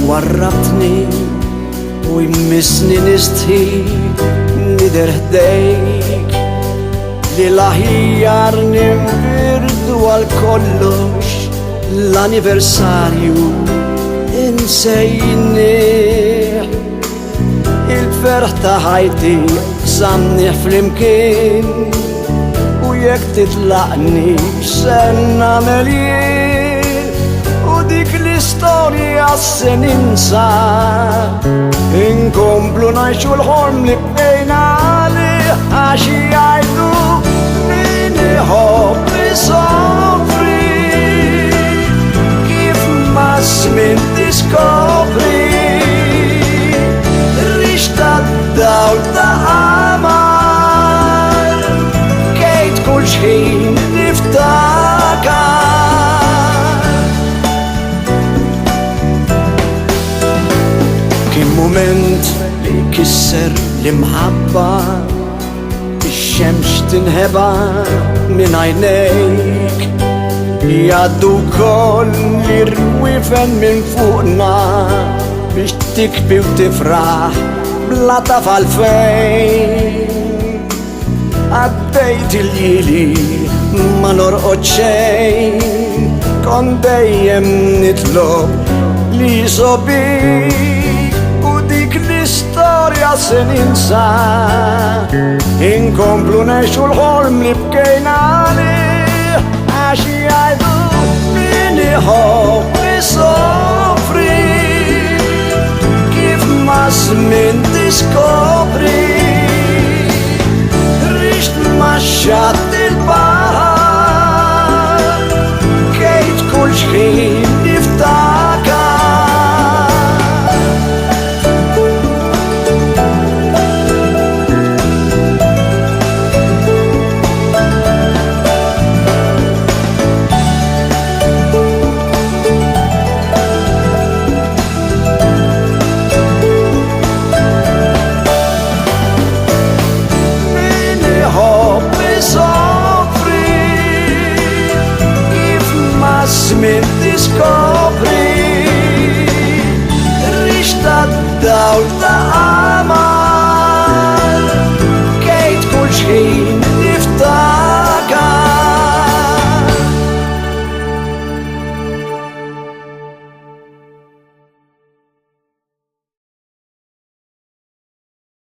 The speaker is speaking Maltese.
warrabtni u jmissni nisti nider ħdejk li l-aħjar nimbirdu għal kollox l-anniversarju insejniħ il-ferħ ta' ħajti samniħ flimkien u jekk titlaqni sen nagħmel jien u dik l-istorja se ninsa inkomplu ngħixu l-ħolm li bdejna għalih għax jgħidu min iħobb isofri kif ma żmien tiskopri rix tad-dawl ta' amal kejt kull xħin niftakar kien mument li kisser l-imħabba ix-xemx tinħeba minn għajnejk jgħaddu koll li rwifen minn fuqna biex tikbi u tifraħ bla tafal fejn għaddejt il-jili ma norqod xejn kon dejjem nitlob li sobik u dik l-istorja se ninsa inkomplu ngħixu l-ħolm li bkejna għalih għax jgħidu min iħobb isofri kif ma żmien tiskopri rix tmaxxat il-baħar